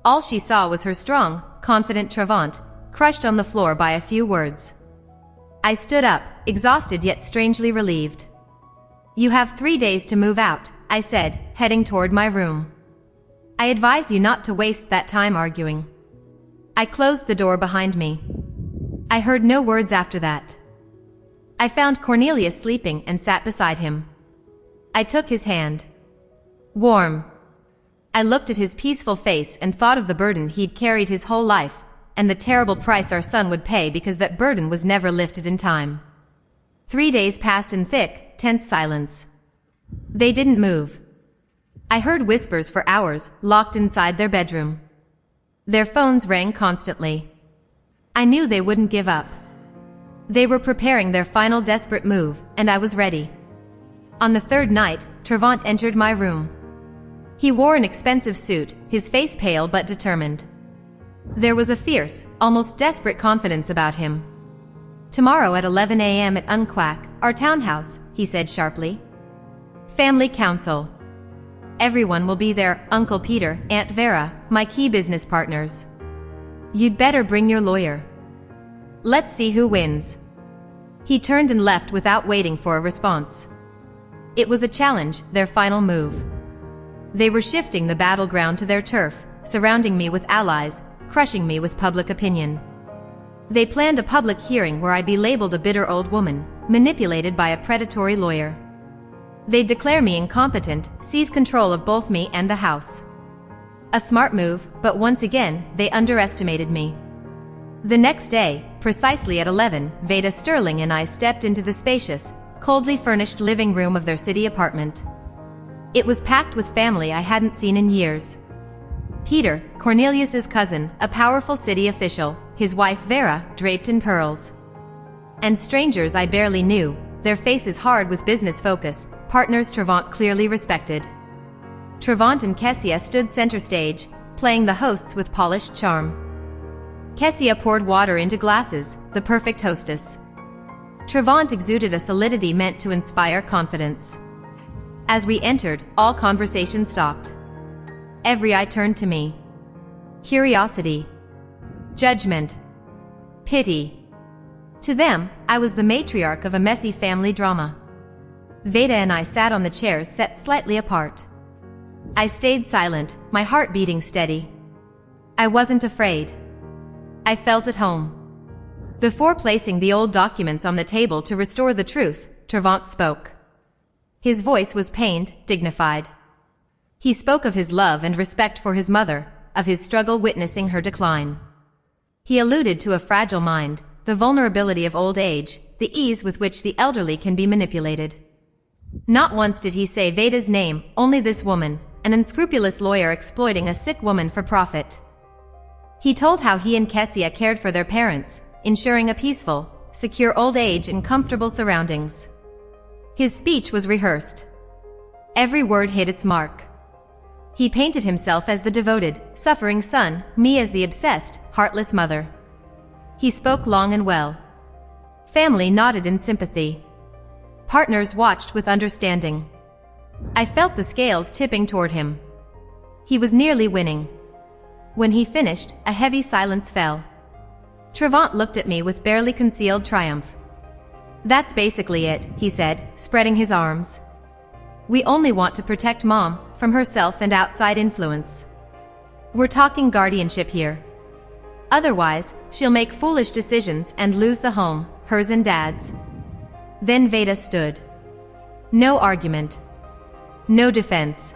All she saw was her strong, confident Trevant, crushed on the floor by a few words. I stood up, exhausted yet strangely relieved. You have 3 days to move out, I said, heading toward my room. I advise you not to waste that time arguing. I closed the door behind me. I heard no words after that. I found Cornelius sleeping and sat beside him. I took his hand. Warm. I looked at his peaceful face and thought of the burden he'd carried his whole life, and the terrible price our son would pay because that burden was never lifted in time. 3 days passed in thick, tense silence. They didn't move. I heard whispers for hours, locked inside their bedroom. Their phones rang constantly. I knew they wouldn't give up. They were preparing their final desperate move, and I was ready. On the third night, Trevant entered my room. He wore an expensive suit, his face pale but determined. There was a fierce, almost desperate confidence about him. Tomorrow at 11 a.m. at Unquack, our townhouse, he said sharply. Family council. Everyone will be there, Uncle Peter, Aunt Vera, my key business partners. You'd better bring your lawyer. Let's see who wins. He turned and left without waiting for a response. It was a challenge, their final move. They were shifting the battleground to their turf, surrounding me with allies, crushing me with public opinion. They planned a public hearing where I'd be labeled a bitter old woman, manipulated by a predatory lawyer. They'd declare me incompetent, seize control of both me and the house. A smart move, but once again, they underestimated me. The next day, precisely at 11, Veda Sterling and I stepped into the spacious, coldly furnished living room of their city apartment. It was packed with family I hadn't seen in years. Peter, Cornelius's cousin, a powerful city official, his wife Vera, draped in pearls. And strangers I barely knew, their faces hard with business focus, partners Trevant clearly respected. Trevant and Kessia stood center stage, playing the hosts with polished charm. Kessia poured water into glasses, the perfect hostess. Trevant exuded a solidity meant to inspire confidence. As we entered, all conversation stopped. Every eye turned to me. Curiosity. Judgment. Pity. To them, I was the matriarch of a messy family drama. Veda and I sat on the chairs set slightly apart. I stayed silent, my heart beating steady. I wasn't afraid. I felt at home. Before placing the old documents on the table to restore the truth, Trevant spoke. His voice was pained, dignified. He spoke of his love and respect for his mother, of his struggle witnessing her decline. He alluded to a fragile mind, the vulnerability of old age, the ease with which the elderly can be manipulated. Not once did he say Veda's name, only this woman, an unscrupulous lawyer exploiting a sick woman for profit. He told how he and Kessia cared for their parents, ensuring a peaceful, secure old age in comfortable surroundings. His speech was rehearsed. Every word hit its mark. He painted himself as the devoted, suffering son, me as the obsessed, heartless mother. He spoke long and well. Family nodded in sympathy. Partners watched with understanding. I felt the scales tipping toward him. He was nearly winning. When he finished, a heavy silence fell. Trevant looked at me with barely concealed triumph. "That's basically it," he said, spreading his arms. "We only want to protect Mom from herself and outside influence. We're talking guardianship here. Otherwise, she'll make foolish decisions and lose the home, hers and Dad's." Then Veda stood. No argument. No defense.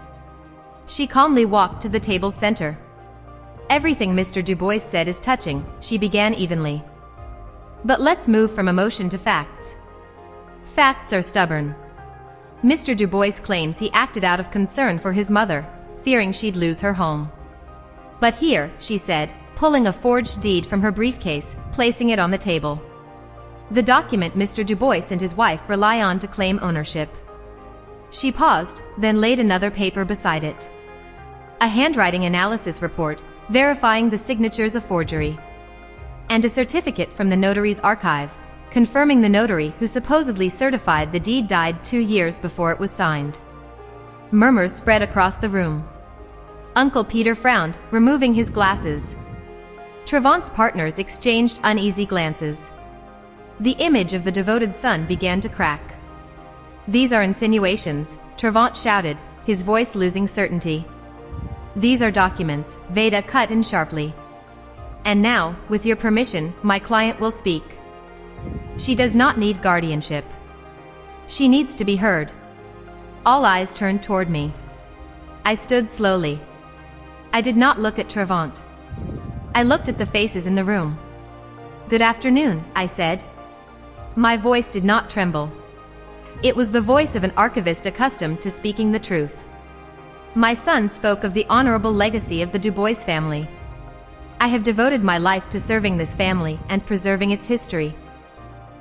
She calmly walked to the table's center. "Everything Mr. Dubois said is touching," she began evenly. "But let's move from emotion to facts. Facts are stubborn. Mr. Dubois claims he acted out of concern for his mother, fearing she'd lose her home. But here," she said, pulling a forged deed from her briefcase, placing it on the table. "The document Mr. Dubois and his wife rely on to claim ownership." She paused, then laid another paper beside it. A handwriting analysis report, verifying the signatures of forgery. And a certificate from the notary's archive, confirming the notary who supposedly certified the deed died 2 years before it was signed. Murmurs spread across the room. Uncle Peter frowned, removing his glasses. Trevant's partners exchanged uneasy glances. The image of the devoted son began to crack. "These are insinuations," Trevant shouted, his voice losing certainty. "These are documents," Veda cut in sharply. "And now, with your permission, my client will speak. She does not need guardianship. She needs to be heard." All eyes turned toward me. I stood slowly. I did not look at Trevant. I looked at the faces in the room. "Good afternoon," I said. My voice did not tremble. It was the voice of an archivist accustomed to speaking the truth. My son spoke of the honorable legacy of the Dubois family. "I have devoted my life to serving this family and preserving its history.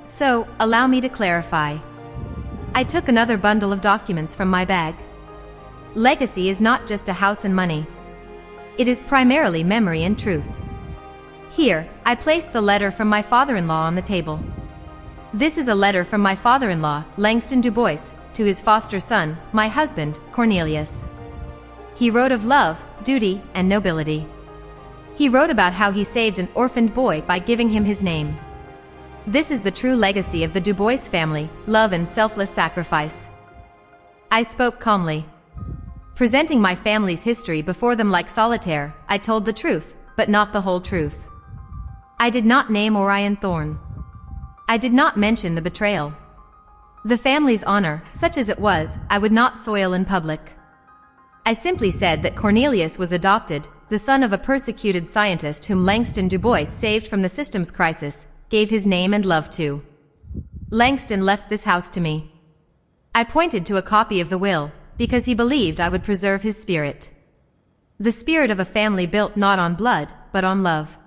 So, allow me to clarify." I took another bundle of documents from my bag. Legacy is not just a house and money. It is primarily memory and truth. Here, I placed the letter from my father-in-law on the table. This is a letter from my father-in-law, Langston Dubois, to his foster son, my husband, Cornelius. He wrote of love, duty, and nobility. He wrote about how he saved an orphaned boy by giving him his name. This is the true legacy of the Dubois family, love and selfless sacrifice. I spoke calmly. Presenting my family's history before them like solitaire, I told the truth, but not the whole truth. I did not name Orion Thorne. I did not mention the betrayal. The family's honor, such as it was, I would not soil in public. I simply said that Cornelius was adopted, the son of a persecuted scientist whom Langston Dubois saved from the systems crisis, gave his name and love to. Langston left this house to me. I pointed to a copy of the will, because he believed I would preserve his spirit. The spirit of a family built not on blood, but on love.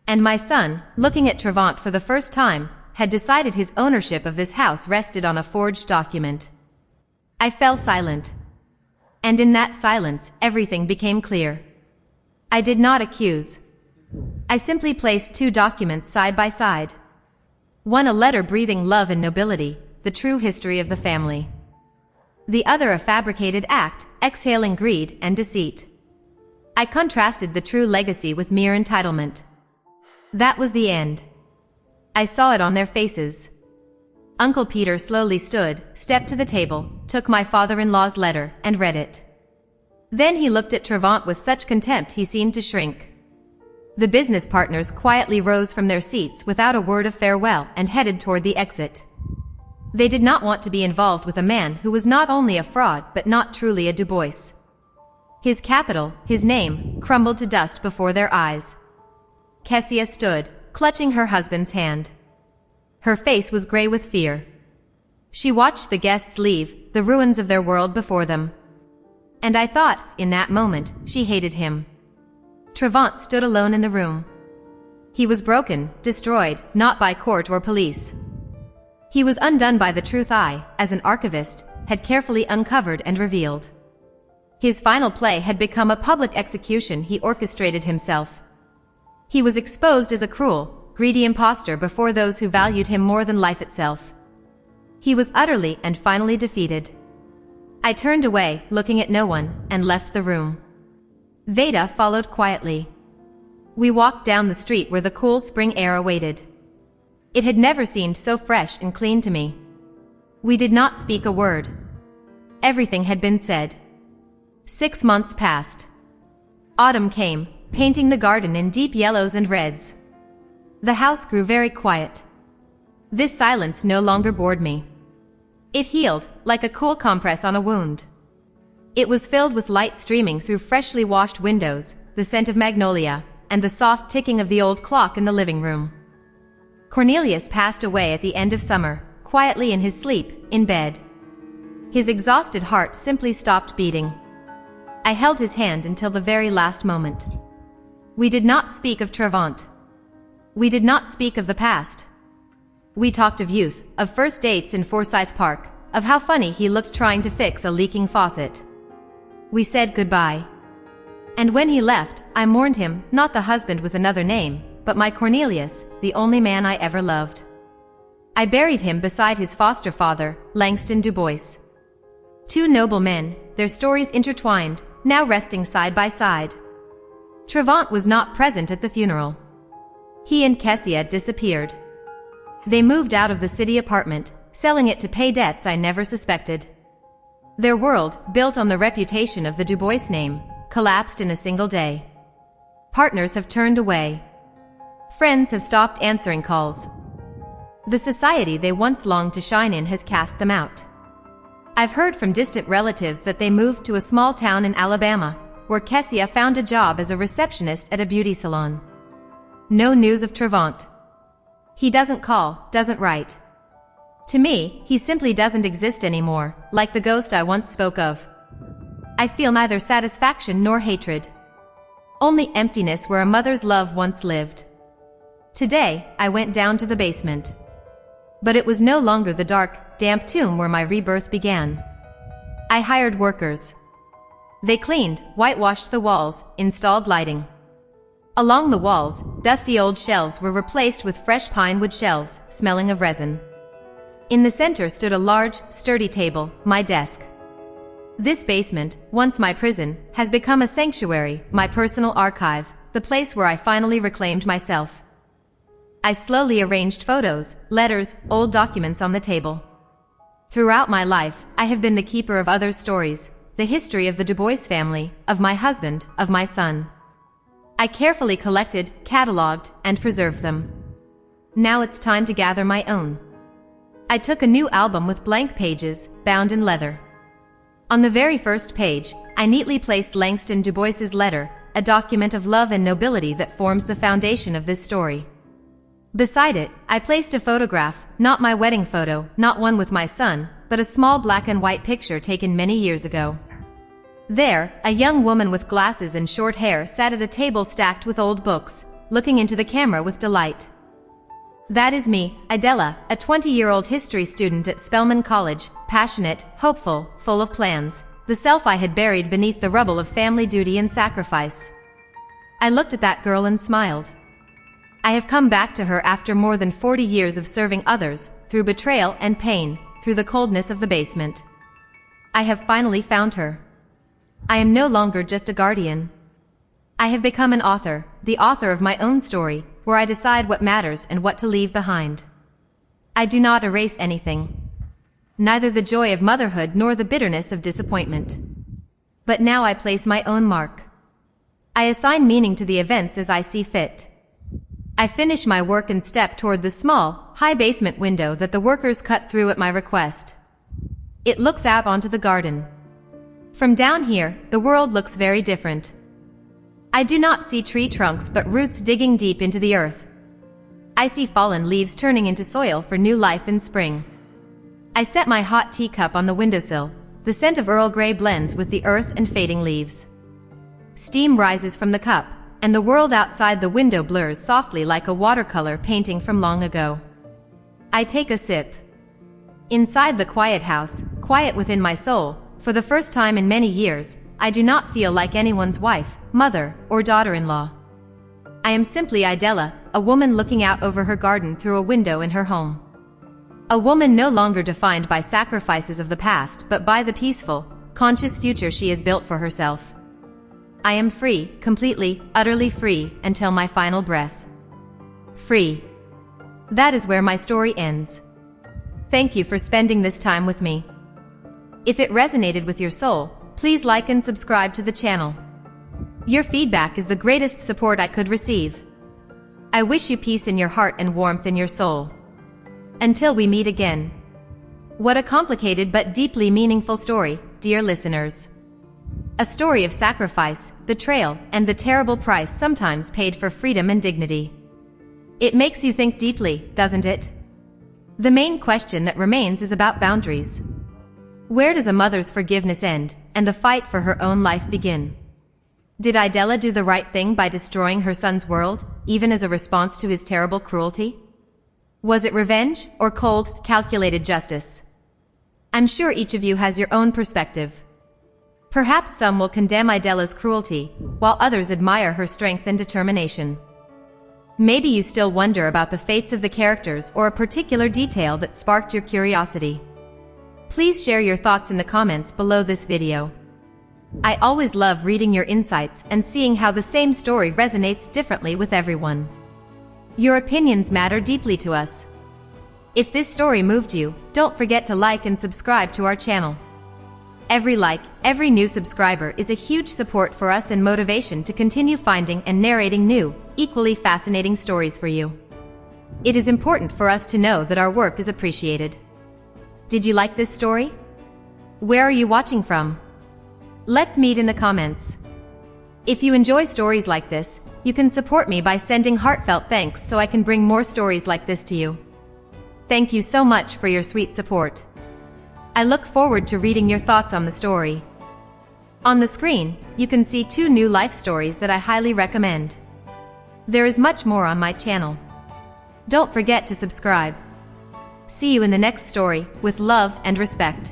And my son, looking at Trevant for the first time, had decided his ownership of this house rested on a forged document. I fell silent. And in that silence, everything became clear. I did not accuse. I simply placed two documents side by side. One a letter breathing love and nobility, the true history of the family. The other a fabricated act, exhaling greed and deceit. I contrasted the true legacy with mere entitlement. That was the end. I saw it on their faces. Uncle Peter slowly stood, stepped to the table, took my father-in-law's letter, and read it. Then he looked at Trevant with such contempt he seemed to shrink. The business partners quietly rose from their seats without a word of farewell and headed toward the exit. They did not want to be involved with a man who was not only a fraud but not truly a Dubois. His capital, his name, crumbled to dust before their eyes. Kessia stood, clutching her husband's hand. Her face was gray with fear. She watched the guests leave, the ruins of their world before them. And I thought, in that moment, she hated him. Trevant stood alone in the room. He was broken, destroyed, not by court or police. He was undone by the truth I, as an archivist, had carefully uncovered and revealed. His final play had become a public execution he orchestrated himself. He was exposed as a cruel, greedy impostor before those who valued him more than life itself. He was utterly and finally defeated. I turned away, looking at no one, and left the room. Veda followed quietly. We walked down the street where the cool spring air awaited. It had never seemed so fresh and clean to me. We did not speak a word. Everything had been said. 6 months passed. Autumn came, painting the garden in deep yellows and reds. The house grew very quiet. This silence no longer bored me. It healed, like a cool compress on a wound. It was filled with light streaming through freshly washed windows, the scent of magnolia, and the soft ticking of the old clock in the living room. Cornelius passed away at the end of summer, quietly in his sleep, in bed. His exhausted heart simply stopped beating. I held his hand until the very last moment. We did not speak of Trevant. We did not speak of the past. We talked of youth, of first dates in Forsyth Park, of how funny he looked trying to fix a leaking faucet. We said goodbye. And when he left, I mourned him, not the husband with another name, but my Cornelius, the only man I ever loved. I buried him beside his foster father, Langston Dubois. Two noble men, their stories intertwined, now resting side by side. Trevant was not present at the funeral. He and Kessia disappeared. They moved out of the city apartment, selling it to pay debts I never suspected. Their world, built on the reputation of the Dubois name, collapsed in a single day. Partners have turned away. Friends have stopped answering calls. The society they once longed to shine in has cast them out. I've heard from distant relatives that they moved to a small town in Alabama, where Kessia found a job as a receptionist at a beauty salon. No news of Trevant. He doesn't call, doesn't write. To me, he simply doesn't exist anymore, like the ghost I once spoke of. I feel neither satisfaction nor hatred. Only emptiness where a mother's love once lived. Today, I went down to the basement. But it was no longer the dark, damp tomb where my rebirth began. I hired workers. They cleaned, whitewashed the walls, installed lighting. Along the walls, dusty old shelves were replaced with fresh pine wood shelves, smelling of resin. In the center stood a large, sturdy table, my desk. This basement, once my prison, has become a sanctuary, my personal archive, the place where I finally reclaimed myself. I slowly arranged photos, letters, old documents on the table. Throughout my life, I have been the keeper of others' stories, the history of the Dubois family, of my husband, of my son. I carefully collected, catalogued, and preserved them. Now it's time to gather my own. I took a new album with blank pages, bound in leather. On the very first page, I neatly placed Langston Dubois's letter, a document of love and nobility that forms the foundation of this story. Beside it, I placed a photograph, not my wedding photo, not one with my son, but a small black and white picture taken many years ago. There, a young woman with glasses and short hair sat at a table stacked with old books, looking into the camera with delight. That is me, Idella, a 20-year-old history student at Spelman College, passionate, hopeful, full of plans, the self I had buried beneath the rubble of family duty and sacrifice. I looked at that girl and smiled. I have come back to her after more than 40 years of serving others, through betrayal and pain, through the coldness of the basement. I have finally found her. I am no longer just a guardian. I have become an author, the author of my own story, where I decide what matters and what to leave behind. I do not erase anything. Neither the joy of motherhood nor the bitterness of disappointment. But now I place my own mark. I assign meaning to the events as I see fit. I finish my work and step toward the small, high basement window that the workers cut through at my request. It looks out onto the garden. From down here, the world looks very different. I do not see tree trunks but roots digging deep into the earth. I see fallen leaves turning into soil for new life in spring. I set my hot teacup on the windowsill. The scent of Earl Grey blends with the earth and fading leaves. Steam rises from the cup, and the world outside the window blurs softly like a watercolor painting from long ago. I take a sip. Inside the quiet house, quiet within my soul, for the first time in many years, I do not feel like anyone's wife, mother, or daughter-in-law. I am simply Idella, a woman looking out over her garden through a window in her home. A woman no longer defined by sacrifices of the past but by the peaceful, conscious future she has built for herself. I am free, completely, utterly free, until my final breath. Free. That is where my story ends. Thank you for spending this time with me. If it resonated with your soul, please like and subscribe to the channel. Your feedback is the greatest support I could receive. I wish you peace in your heart and warmth in your soul. Until we meet again. What a complicated but deeply meaningful story, dear listeners. A story of sacrifice, betrayal, and the terrible price sometimes paid for freedom and dignity. It makes you think deeply, doesn't it? The main question that remains is about boundaries. Where does a mother's forgiveness end, and the fight for her own life begin? Did Idella do the right thing by destroying her son's world, even as a response to his terrible cruelty? Was it revenge, or cold, calculated justice? I'm sure each of you has your own perspective. Perhaps some will condemn Idella's cruelty, while others admire her strength and determination. Maybe you still wonder about the fates of the characters or a particular detail that sparked your curiosity. Please share your thoughts in the comments below this video. I always love reading your insights and seeing how the same story resonates differently with everyone. Your opinions matter deeply to us. If this story moved you, don't forget to like and subscribe to our channel. Every like, every new subscriber is a huge support for us and motivation to continue finding and narrating new, equally fascinating stories for you. It is important for us to know that our work is appreciated. Did you like this story? Where are you watching from? Let's meet in the comments. If you enjoy stories like this, you can support me by sending heartfelt thanks so I can bring more stories like this to you. Thank you so much for your sweet support. I look forward to reading your thoughts on the story. On the screen, you can see 2 new life stories that I highly recommend. There is much more on my channel. Don't forget to subscribe. See you in the next story, with love and respect.